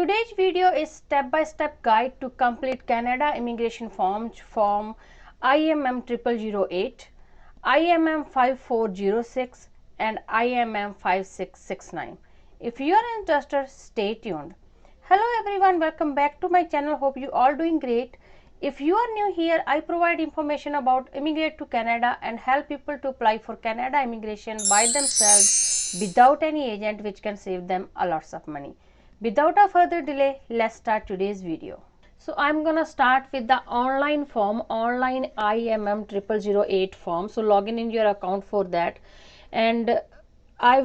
today's video is step-by-step guide to complete Canada immigration forms from IMM 0008, IMM 5406 and IMM 5669. If you are interested, stay tuned. Hello everyone, welcome back to my channel. Hope you all doing great. If you are new here, I provide information about immigrate to Canada and help people to apply for Canada immigration by themselves without any agent, which can save them a lots of money. Without a further delay, let's start today's video. So I'm gonna start with the online form, online IMM 0008 form. So log in your account for that, and I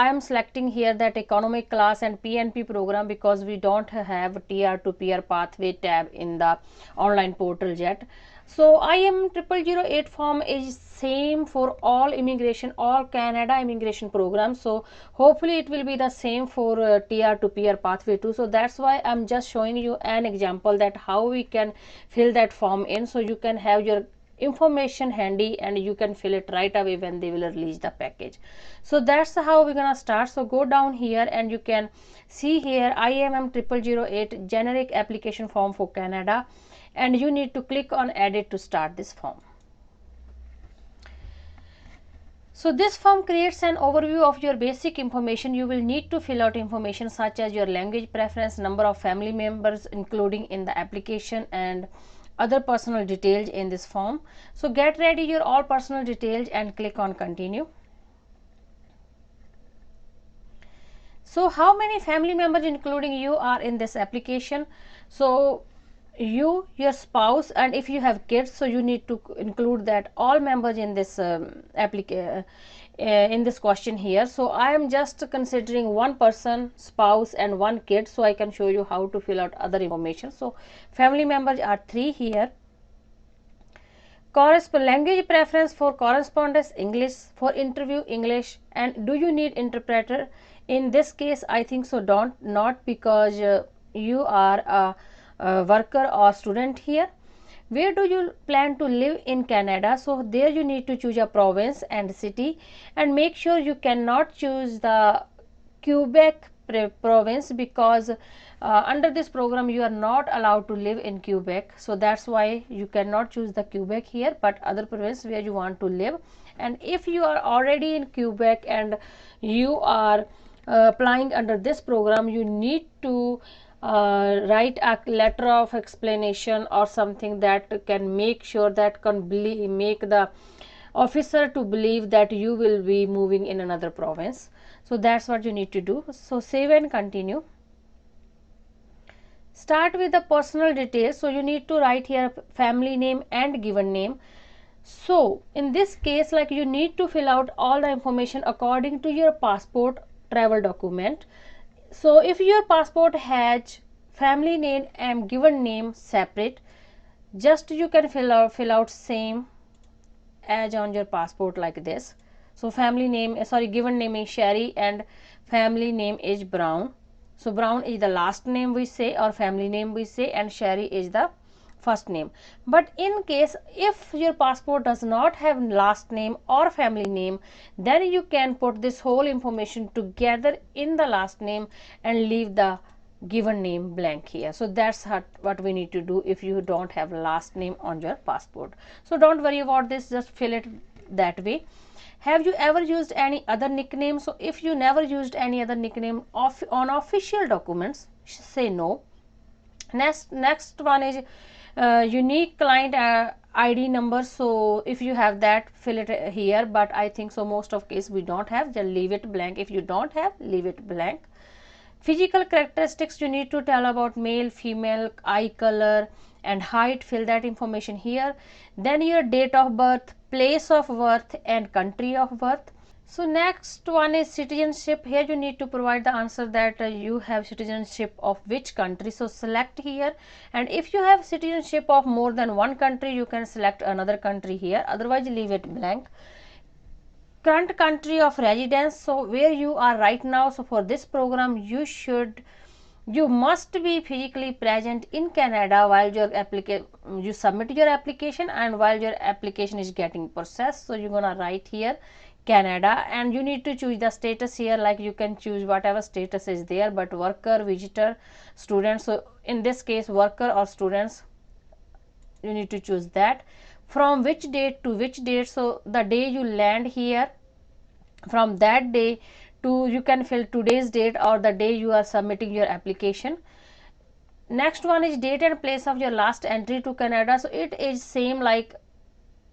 am selecting here that economic class and PNP program because we don't have TR to PR pathway tab in the online portal yet. So IMM 0008 form is same for all immigration, all Canada immigration programs. So hopefully it will be the same for TR to PR pathway too. So that's why I'm just showing you an example that how we can fill that form in, so you can have your information handy and you can fill it right away when they will release the package. So that's how we're gonna start. So go down here and you can see here IMM 0008 generic application form for Canada, and you need to click on edit to start this form. So this form creates an overview of your basic information. You will need to fill out information such as your language preference, number of family members including in the application, and other personal details in this form. So get ready your all personal details and click on continue. So how many family members including you are in this application? So you, your spouse, and if you have kids, so you need to include that all members in this in this question here. So I am just considering one person, spouse and one kid, so I can show you how to fill out other information. So family members are 3 here. Language preference for correspondence English, for interview English, and do you need interpreter? In this case I think so not because you are a worker or student here. Where do you plan to live in Canada? So there you need to choose a province and city, and make sure you cannot choose the Quebec province because under this program you are not allowed to live in Quebec. So that's why you cannot choose the Quebec here, but other province where you want to live. And if you are already in Quebec and you are applying under this program, you need to write a letter of explanation or something that can make sure that can make the officer to believe that you will be moving in another province. So that's what you need to do. So save and continue. Start with the personal details. So you need to write here family name and given name. So in this case, like, you need to fill out all the information according to your passport travel document. So if your passport has family name and given name separate, just you can fill out same as on your passport like this. So family name, given name is Sherry and family name is Brown. So Brown is the last name we say, or family name we say, and Sherry is the first name. But in case if your passport does not have last name or family name, then you can put this whole information together in the last name and leave the given name blank here. So that's what we need to do if you don't have last name on your passport. So don't worry about this, just fill it that way. Have you ever used any other nickname? So if you never used any other nickname on official documents, say no. Next one is unique client ID number. So if you have that, fill it here, but I think so most of case we don't have, just leave it blank. If you don't have, leave it blank. Physical characteristics, you need to tell about male, female, eye color and height, fill that information here. Then your date of birth, place of birth and country of birth. So next one is citizenship. Here you need to provide the answer that you have citizenship of which country. So select here, and if you have citizenship of more than one country, you can select another country here, otherwise leave it blank. Current country of residence, so where you are right now. So for this program you must be physically present in Canada while you submit your application and while your application is getting processed. So you're gonna write here Canada, and you need to choose the status here, like you can choose whatever status is there, but worker, visitor, student. So in this case, worker or students, you need to choose that. From which date to which date, so the day you land here, from that day to, you can fill today's date or the day you are submitting your application. Next one is date and place of your last entry to Canada. So it is same like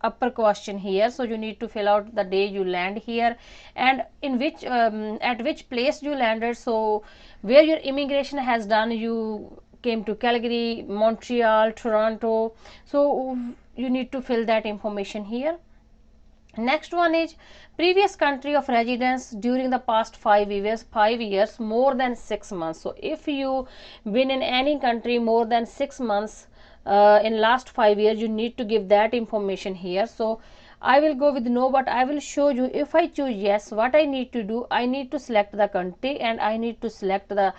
upper question here, so you need to fill out the day you land here and in which at which place you landed, so where your immigration has done, you came to Calgary, Montreal, Toronto, so you need to fill that information here. Next one is previous country of residence during the past 5 years more than 6 months. So if you been in any country more than 6 months in last 5 years, you need to give that information here. So I will go with no, but I will show you. If I choose yes, what I need to do, I need to select the country and I need to select the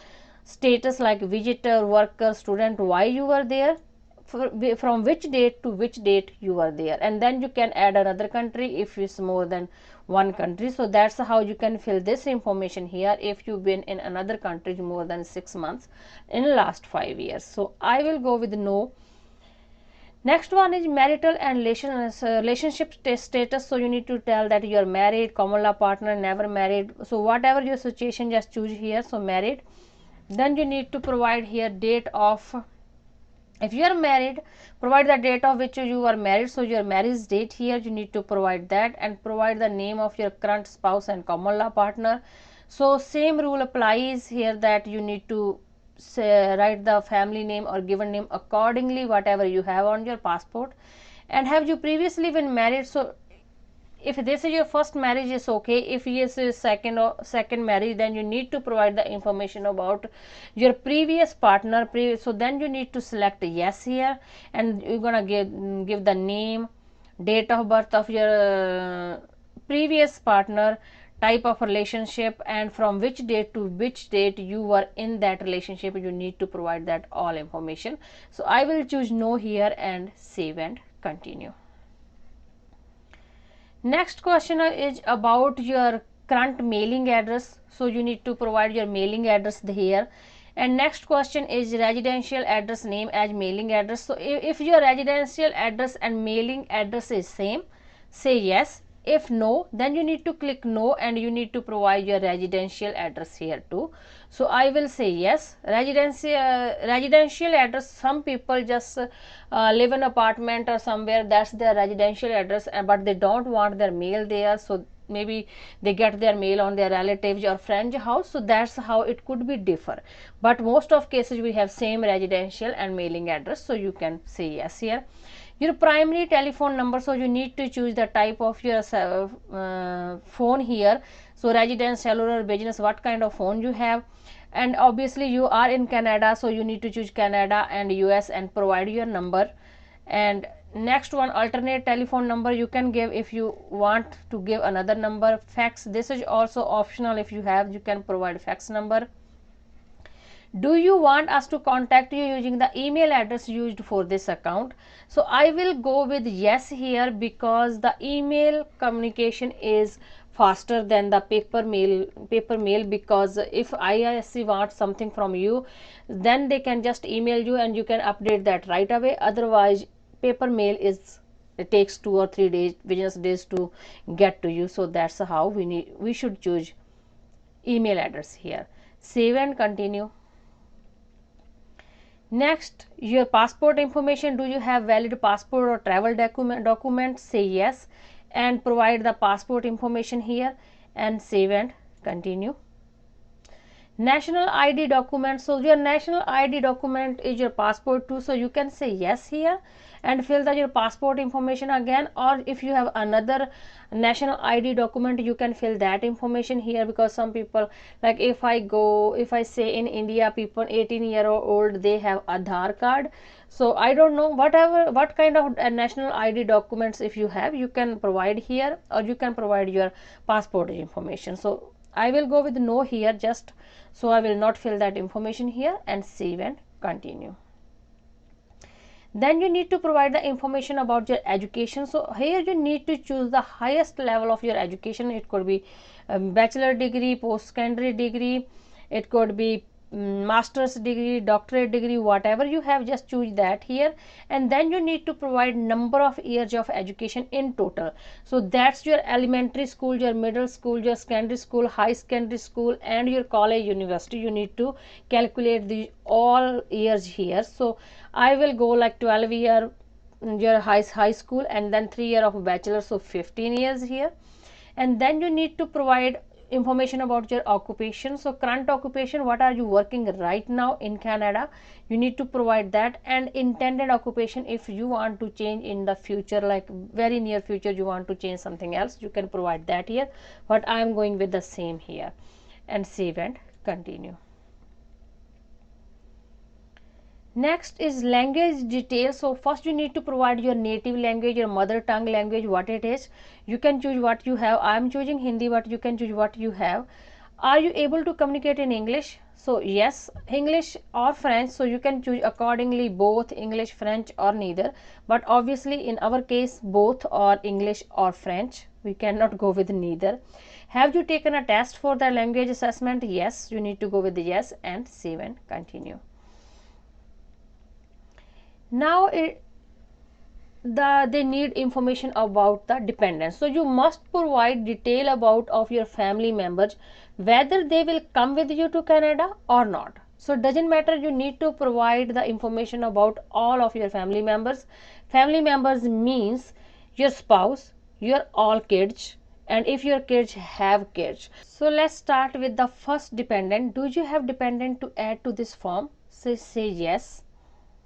status like visitor, worker, student, why you were there, from which date to which date you were there, and then you can add another country if it's more than one country. So that's how you can fill this information here if you've been in another country more than 6 months in last 5 years. So I will go with no. Next one is marital and relationship status. So you need to tell that you are married, common law partner, never married. So whatever your situation, just choose here. So married. Then you need to provide here date of, if you are married, provide the date of which you are married. So your marriage date here, you need to provide that, and provide the name of your current spouse and common law partner. So same rule applies here, that you need to say, write the family name or given name accordingly whatever you have on your passport. And have you previously been married? So if this is your first marriage, is okay. If yes is second marriage, then you need to provide the information about your previous partner. So then you need to select yes here, and you're gonna give the name, date of birth of your previous partner, type of relationship, and from which date to which date you were in that relationship. You need to provide that all information. So I will choose no here and save and continue. Next question is about your current mailing address. So you need to provide your mailing address here. And next question is residential address name as mailing address. So if your residential address and mailing address is same, say yes. If no, then you need to click no, and you need to provide your residential address here too. So I will say yes. Residential address, some people just live in apartment or somewhere, that's their residential address, but they don't want their mail there. So maybe they get their mail on their relatives or friend's house. So that's how it could be differ, but most of cases we have same residential and mailing address. So you can say yes here. Your primary telephone number, so you need to choose the type of your phone here. So residence, cellular, business, what kind of phone you have. And obviously you are in Canada, so you need to choose Canada and US and provide your number. And next one, alternate telephone number you can give if you want to give another number. Fax, this is also optional. If you have, you can provide fax number. Do you want us to contact you using the email address used for this account? So I will go with yes here, because the email communication is faster than the paper mail, because if IISC wants something from you, then they can just email you and you can update that right away. Otherwise paper mail is, it takes 2 or 3 days, business days to get to you. So that's how we should choose email address here. Save and continue. Next, your passport information. Do you have valid passport or travel document? Say yes and provide the passport information here and save and continue. National ID document. So your national ID document is your passport too. So you can say yes here and fill your passport information again, or if you have another national ID document, you can fill that information here, because some people, like if I say in India, people 18-year-old, they have Aadhaar card. So I don't know what kind of national ID documents if you have, you can provide here, or you can provide your passport information. So I will go with no here, just so I will not fill that information here and save and continue. Then you need to provide the information about your education. So here you need to choose the highest level of your education. It could be bachelor degree, post secondary degree, it could be master's degree, doctorate degree, whatever you have, just choose that here. And then you need to provide number of years of education in total. So that's your elementary school, your middle school, your secondary school, high secondary school, and your college, university. You need to calculate the all years here. So I will go like 12 year your high school, and then 3 year of bachelor, so 15 years here. And then you need to provide information about your occupation. So current occupation, what are you working right now in Canada, you need to provide that. And intended occupation, if you want to change in the future, like very near future you want to change something else, you can provide that here. But I am going with the same here, and save and continue. Next is language details. So first you need to provide your native language, your mother tongue language, what it is. You can choose what you have. I am choosing Hindi, but you can choose what you have. Are you able to communicate in English? So yes, English or French. So you can choose accordingly, both English, French, or neither. But obviously in our case, both or English or French. We cannot go with neither. Have you taken a test for the language assessment? Yes, you need to go with the yes, and save and continue. Now they need information about the dependents. So you must provide detail about of your family members, whether they will come with you to Canada or not. So it doesn't matter, you need to provide the information about all of your family members. Family members means your spouse, your all kids, and if your kids have kids. So let's start with the first dependent. Do you have dependent to add to this form? So say yes.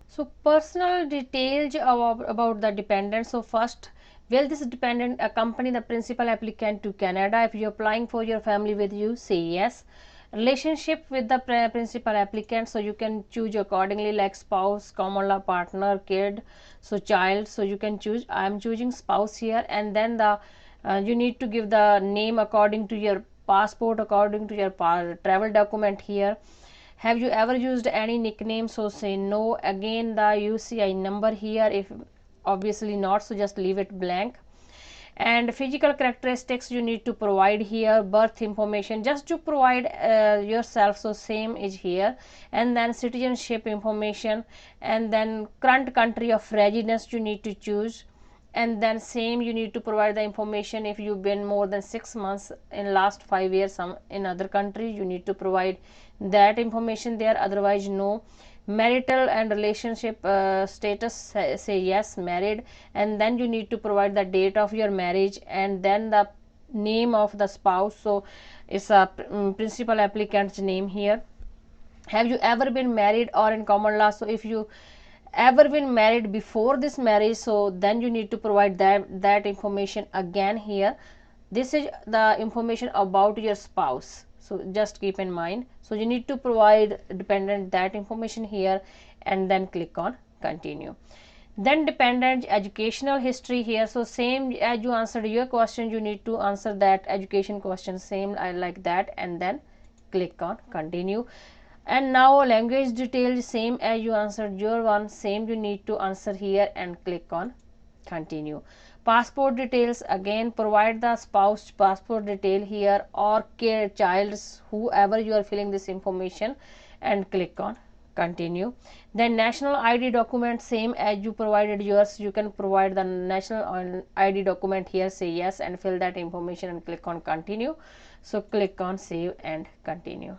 So personal details about the dependent. So first, will this dependent accompany the principal applicant to Canada? If you are applying for your family with you, say yes. Relationship with the principal applicant, so you can choose accordingly, like spouse, common law partner, kid, so child. So you can choose. I am choosing spouse here. And then the you need to give the name according to your passport, according to your travel document here. Have you ever used any nickname? So say no. Again the UCI number here, if obviously not, so just leave it blank. And physical characteristics you need to provide here. Birth information, just to provide yourself, so same is here. And then citizenship information, and then current country of residence you need to choose. And then same, you need to provide the information if you've been more than 6 months in last 5 years in other country, you need to provide that information there, otherwise no. Marital and relationship status, say yes, married. And then you need to provide the date of your marriage, and then the name of the spouse, so it's a principal applicant's name here. Have you ever been married or in common law? So if you ever been married before this marriage, so then you need to provide that information again here. This is the information about your spouse, so just keep in mind. So you need to provide dependent that information here, and then click on continue. Then dependent educational history here, so same as you answered your question, you need to answer that education question same like that, and then click on continue. And now language details, same as you answered your one, same you need to answer here, and click on continue. Passport details, again provide the spouse passport detail here, or child's, whoever you are filling this information, and click on continue. Then national ID document, same as you provided yours, you can provide the national ID document here, say yes, and fill that information, and click on continue. So click on save and continue.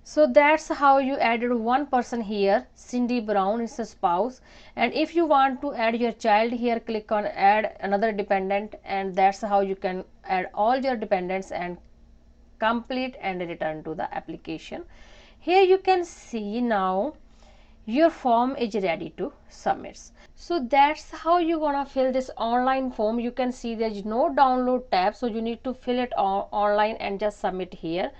So that's how you added one person here. Cindy Brown is a spouse, and if you want to add your child here, click on add another dependent, and that's how you can add all your dependents and complete and return to the application. Here you can see now your form is ready to submit. So that's how you're gonna fill this online form. You can see there's no download tab, so you need to fill it online and just submit here.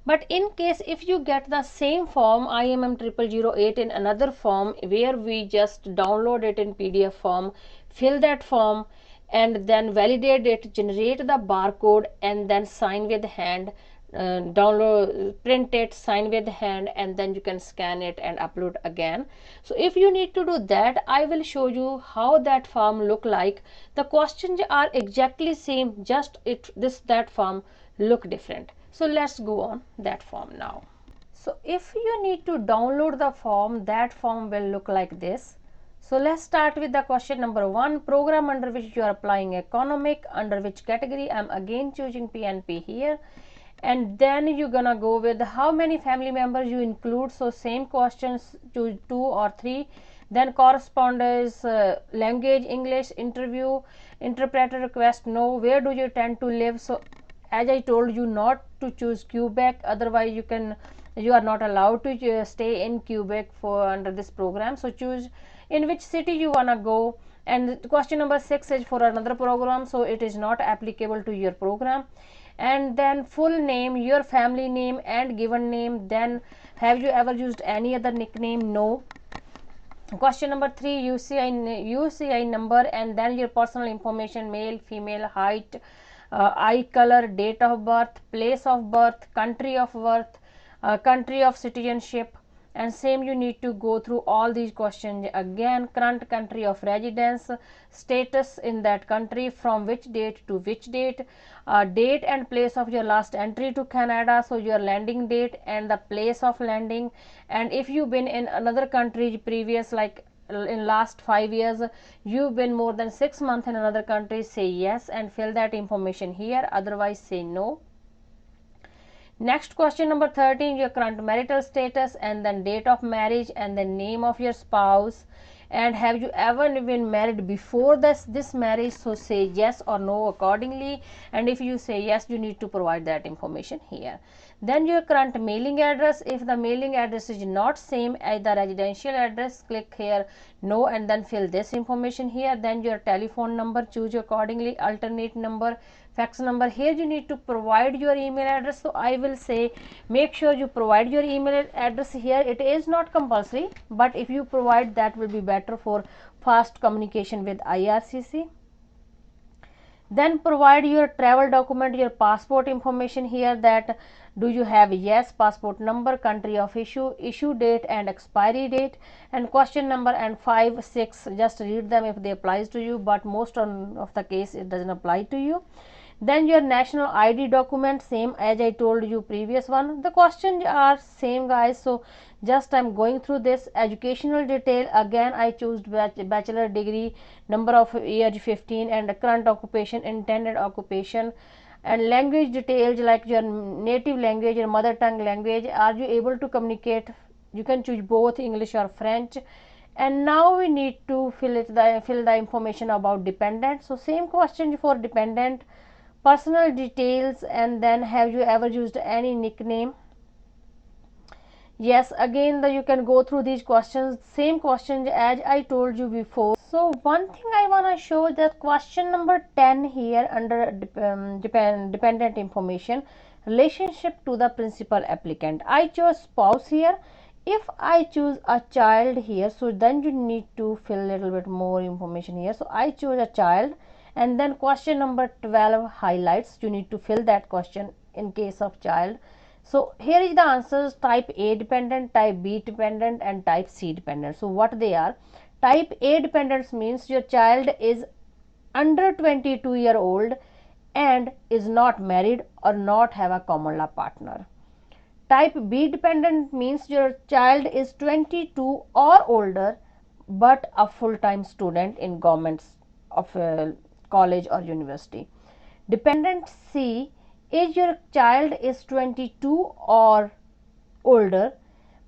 But in case if you get the same form IMM 0008 in another form, where we just download it in PDF form, fill that form, and then validate it, generate the barcode, and then sign with hand, download, print it, sign with hand, and then you can scan it and upload again. So if you need to do that, I will show you how that form look like. The questions are exactly same, just that form look different. So let's go on that form now. So if you need to download the form, that form will look like this. So let's start with the question number 1. Program under which you are applying economic, under which category. I'm again choosing PNP here. And then you're gonna go with how many family members you include. So same questions, choose 2 or 3. Then correspondence, language, English, interview, interpreter request, no. Where do you tend to live? So as I told you not to choose Quebec, otherwise you are not allowed to stay in Quebec for under this program. So choose in which city you wanna go. And question number 6 is for another program, so it is not applicable to your program. And then full name, your family name and given name. Then have you ever used any other nickname? No. Question number 3, UCI number, and then your personal information, male, female, height, eye color, date of birth, place of birth, country of birth, country of citizenship. And same you need to go through all these questions again. Current country of residence, status in that country, from which date to which date, date and place of your last entry to Canada, so your landing date and the place of landing. And if you've been in another country previous, like in last 5 years, you've been more than 6 months in another country, say yes and fill that information here, otherwise say no. Next question number 13, your current marital status, and then date of marriage, and the name of your spouse. And have you ever been married before this marriage? So say yes or no accordingly. And if you say yes, you need to provide that information here. Then your current mailing address. If the mailing address is not same as the residential address, click here no, and then fill this information here. Then your telephone number, choose accordingly, alternate number, fax number. Here you need to provide your email address. So I will say make sure you provide your email address here. It is not compulsory, but if you provide, that will be better for fast communication with IRCC. Then provide your travel document, your passport information here, that do you have yes, passport number, country of issue date and expiry date. And question number and 5, 6, just read them if they applies to you, but most of the case it doesn't apply to you. Then your national ID document, same as I told you previous one. The questions are same guys, so just I'm going through this. Educational detail, again I choose bachelor degree, number of age 15, and current occupation, intended occupation. And language details, like your native language, your mother tongue language, are you able to communicate? You can choose both English or French. And now we need to fill the information about dependent. So same question for dependent, personal details, and then have you ever used any nickname? Yes, again you can go through these questions, same questions as I told you before. So one thing I want to show, that question number 10 here under dependent information, relationship to the principal applicant. I chose spouse here. If I choose a child here, so then you need to fill a little bit more information here. So I chose a child. And then question number 12 highlights, you need to fill that question in case of child. So here is the answers: type A dependent, type B dependent, and type C dependent. So what they are: type A dependents means your child is under 22-year-old and is not married or not have a common law partner. Type B dependent means your child is 22 or older but a full-time student in governments of college or university. Dependent C is your child is 22 or older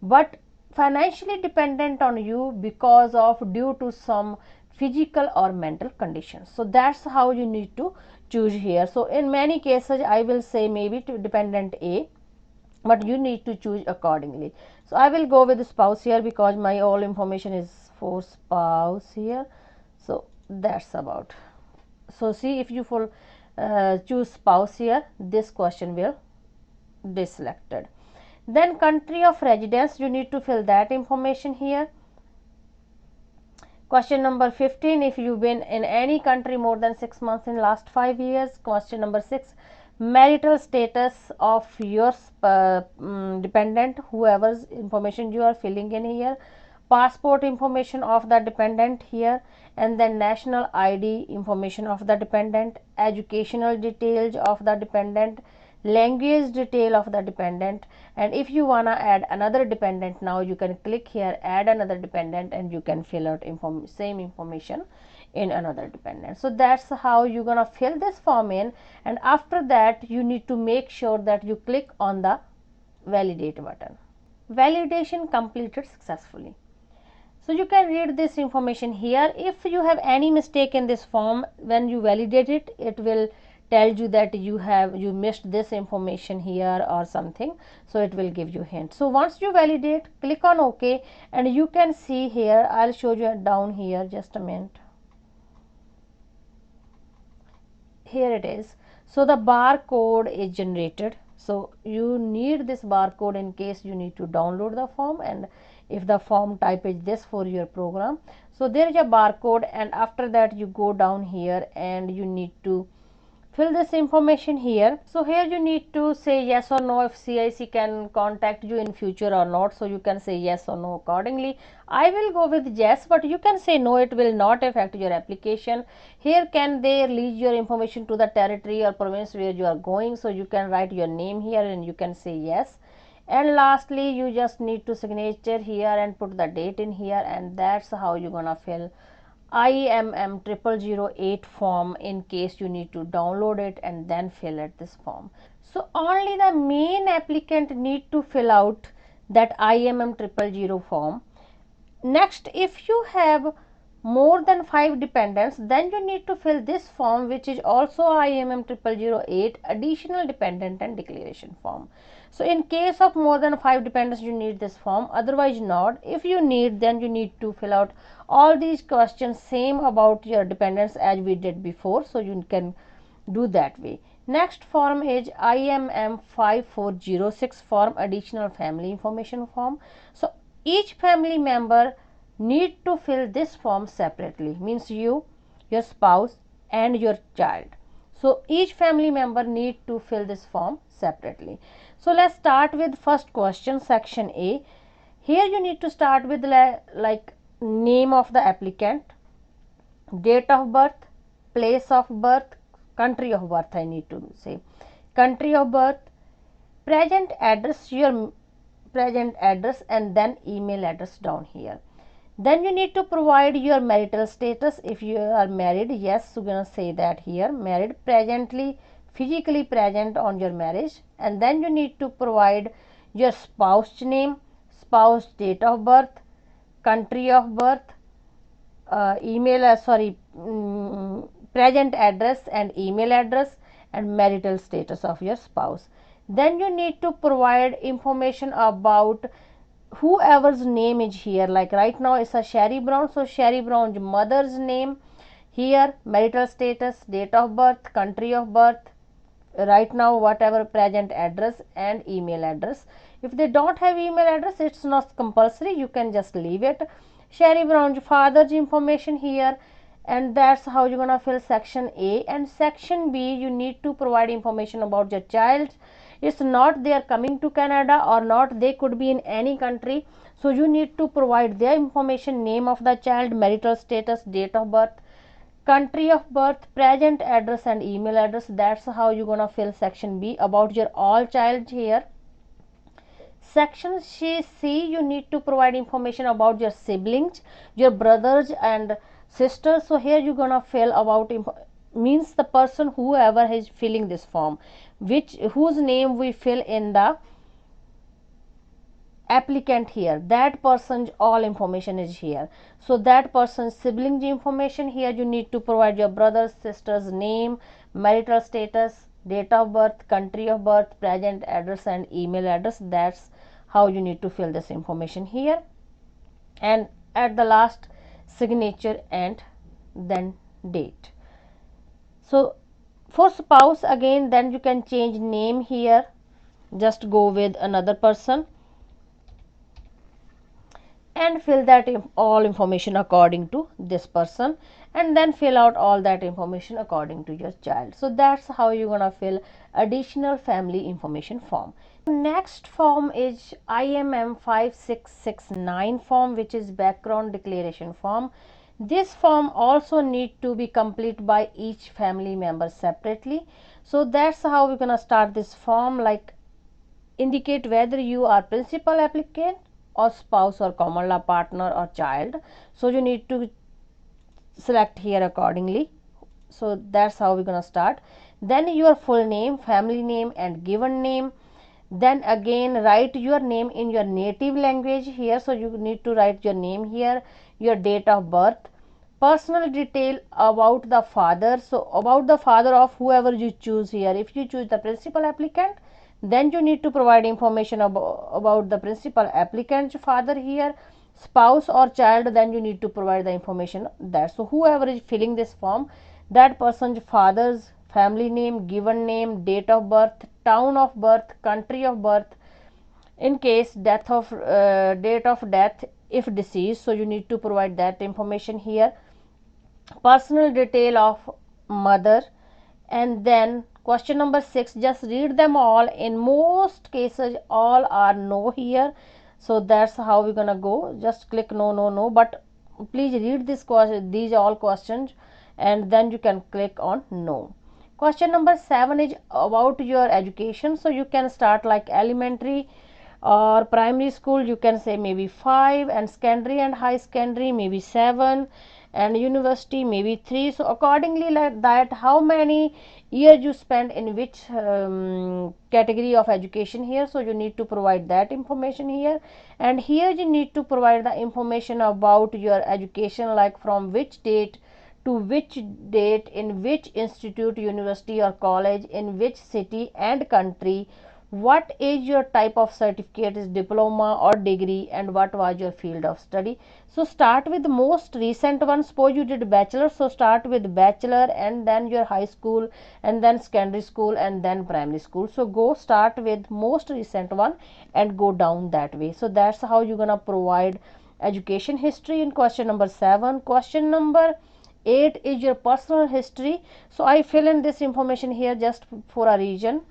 but financially dependent on you because of due to some physical or mental conditions. So that's how you need to choose here. So in many cases I will say maybe to dependent A, but you need to choose accordingly. So I will go with the spouse here because my all information is for spouse here. So that's about. So see, if you choose spouse here, this question will be selected. Then country of residence, you need to fill that information here. Question number 15, if you've been in any country more than 6 months in last 5 years. Question number 6, marital status of your dependent, whoever's information you are filling in here, passport information of the dependent here, and then national ID information of the dependent, educational details of the dependent, language detail of the dependent. And if you wanna add another dependent, now you can click here add another dependent and you can fill out same information in another dependent. So that's how you're gonna fill this form in, and after that you need to make sure that you click on the validate button. Validation completed successfully. So you can read this information here. If you have any mistake in this form, when you validate it, it will tell you that you missed this information here or something, so it will give you hint. So once you validate, click on OK, and you can see here, I'll show you down here, just a minute. Here it is. So the barcode is generated. So you need this barcode in case you need to download the form, and if the form type is this for your program. So there is a barcode, and after that you go down here and you need to fill this information here. So here you need to say yes or no if CIC can contact you in future or not. So you can say yes or no accordingly. I will go with yes, but you can say no, it will not affect your application. Here, can they release your information to the territory or province where you are going? So you can write your name here and you can say yes. And lastly, you just need to signature here and put the date in here, and that's how you're gonna fill IMM 0008 form in case you need to download it and then fill out this form. So only the main applicant need to fill out that IMM 0008 form. Next, if you have more than 5 dependents, then you need to fill this form, which is also IMM 0008 additional dependent and declaration form. So in case of more than 5 dependents, you need this form, otherwise not. If you need, then you need to fill out all these questions same about your dependents as we did before, so you can do that way. Next form is IMM 5406 form, additional family information form. So each family member need to fill this form separately, means you, your spouse and your child. So each family member need to fill this form separately. So let's start with first question, section A. Here you need to start with like name of the applicant, date of birth, place of birth, country of birth, I need to say country of birth, present address, your present address, and then email address down here. Then you need to provide your marital status. If you are married, yes, you're gonna say that here, married, presently physically present on your marriage. And then you need to provide your spouse name, spouse date of birth, country of birth, present address and email address, and marital status of your spouse. Then you need to provide information about whoever's name is here, like right now it's a Sherry Brown, so Sherry Brown's mother's name here, marital status, date of birth, country of birth, right now whatever present address and email address. If they don't have email address, it's not compulsory, you can just leave it. Sherry Brown's father's information here, and that's how you're gonna fill section A. And section B, you need to provide information about your child. It's not they are coming to Canada or not, they could be in any country, so you need to provide their information, name of the child, marital status, date of birth, country of birth, present address and email address. That's how you're gonna fill section B about your all child here. Section C, you need to provide information about your siblings, your brothers and sisters. So here you're gonna fill about means the person whoever is filling this form, whose name we fill in the applicant here, that person's all information is here. So that person's siblings information here, you need to provide your brothers, sisters name, marital status, date of birth, country of birth, present address and email address. That's how you need to fill this information here. And at the last, signature and then date. So for spouse, again, then you can change name here, just go with another person. and fill that all information according to this person, and then fill out all that information according to your child. So that's how you're gonna fill additional family information form. Next form is IMM 5669 form, which is background declaration form. This form also need to be complete by each family member separately. So that's how we're gonna start this form, like indicate whether you are principal applicant or spouse or common law partner or child. So you need to select here accordingly. So that's how we're gonna start. Then your full name, family name and given name. Then again write your name in your native language here. So you need to write your name here, your date of birth, personal detail about the father. So about the father of whoever you choose here. If you choose the principal applicant, then you need to provide information about the principal applicant's father here. Spouse or child, then you need to provide the information there. So whoever is filling this form, that person's father's family name, given name, date of birth, town of birth, country of birth, in case death of date of death if deceased, so you need to provide that information here. Personal detail of mother, and then question number 6, just read them all. In most cases all are no here, so that's how we're gonna go. Just click no, no, no, but please read this question, these all questions, and then you can click on no. Question number 7 is about your education. So you can start like elementary or primary school, you can say maybe 5, and secondary and high secondary maybe 7, and university maybe 3. So accordingly like that, how many years you spend in which category of education here, so you need to provide that information here. And here you need to provide the information about your education, like from which date to which date, in which institute, university or college, in which city and country, what is your type of certificate, is diploma or degree, and what was your field of study. So start with the most recent one. Suppose you did bachelor, so start with bachelor, and then your high school, and then secondary school, and then primary school. So go start with most recent one and go down that way. So that's how you're gonna provide education history in question number 7. Question number 8 is your personal history. So I fill in this information here just for a reason,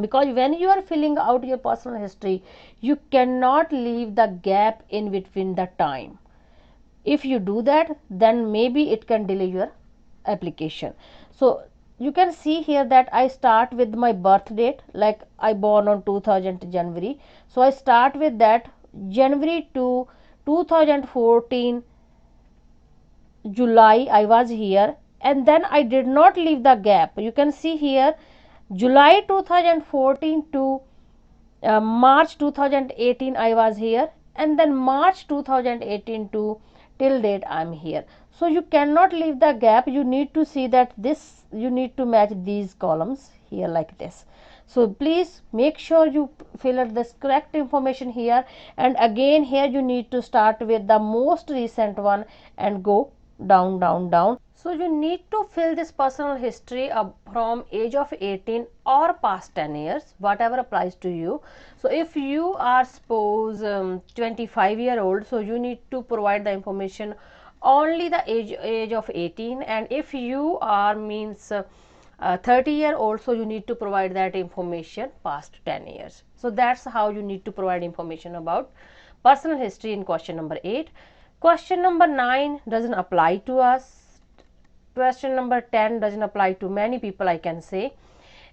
because when you are filling out your personal history, you cannot leave the gap in between the time. If you do that, then maybe it can delay your application. So you can see here that I start with my birth date, like I born on 2000 January, so I start with that January to 2014 July I was here, and then I did not leave the gap. You can see here July 2014 to March 2018 I was here, and then March 2018 to till date I am here. So you cannot leave the gap. You need to see that this, you need to match these columns here like this. So please make sure you fill out this correct information here, and again here you need to start with the most recent one and go down, down, down. So you need to fill this personal history from age of 18 or past 10 years, whatever applies to you. So if you are suppose 25-year-old, so you need to provide the information only the age of 18, and if you are means 30-year-old, so you need to provide that information past 10 years. So that's how you need to provide information about personal history in question number 8. Question number 9 doesn't apply to us. Question number 10 doesn't apply to many people, I can say.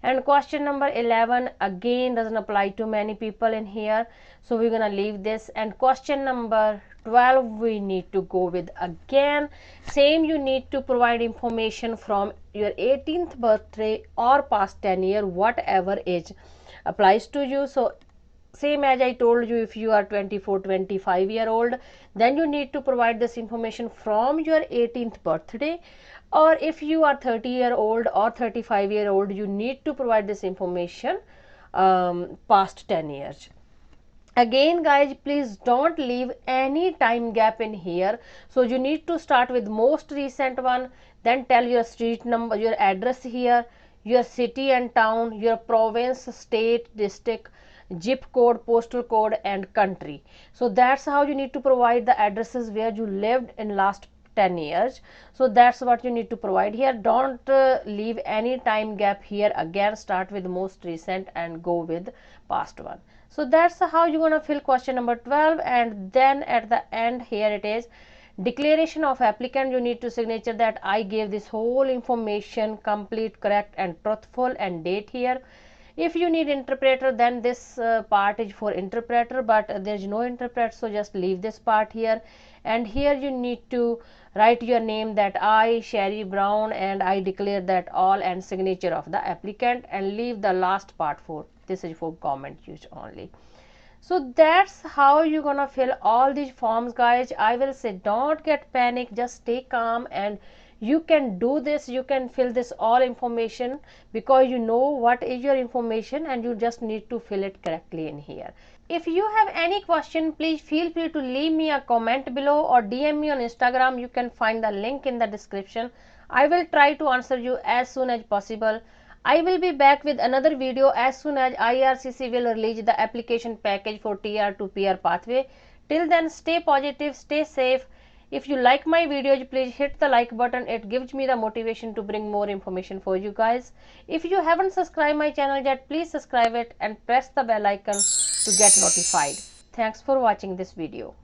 And question number 11 again doesn't apply to many people in here, so we're gonna leave this. And question number 12 we need to go with again same. You need to provide information from your 18th birthday or past 10 year, whatever age applies to you. So same as I told you, if you are 24-25-year-old, then you need to provide this information from your 18th birthday, or if you are 30-year-old or 35-year-old, you need to provide this information past 10 years. Again guys, please don't leave any time gap in here. So you need to start with most recent one, then tell your street number, your address here, your city and town, your province, state, district, zip code, postal code and country. So that's how you need to provide the addresses where you lived in last 10 years. So that's what you need to provide here. Don't leave any time gap here. Again, start with most recent and go with past one. So that's how you're gonna fill question number 12. And then at the end, here it is, declaration of applicant. You need to signature that I gave this whole information complete, correct and truthful, and date here. If you need interpreter, then this part is for interpreter, but there is no interpreter, so just leave this part here. And here you need to write your name, that I Sherry Brown, and I declare that all, and signature of the applicant, and leave the last part for this is for comment use only. So that's how you're gonna fill all these forms, guys. I will say don't get panic, just stay calm, and you can do this. You can fill this all information because you know what is your information, and you just need to fill it correctly in here. If you have any question, please feel free to leave me a comment below or DM me on Instagram. You can find the link in the description. I will try to answer you as soon as possible. I will be back with another video as soon as IRCC will release the application package for TR to PR pathway. Till then, stay positive, stay safe. If you like my videos, please hit the like button. It gives me the motivation to bring more information for you guys. If you haven't subscribed my channel yet, please subscribe it and press the bell icon to get notified. Thanks for watching this video.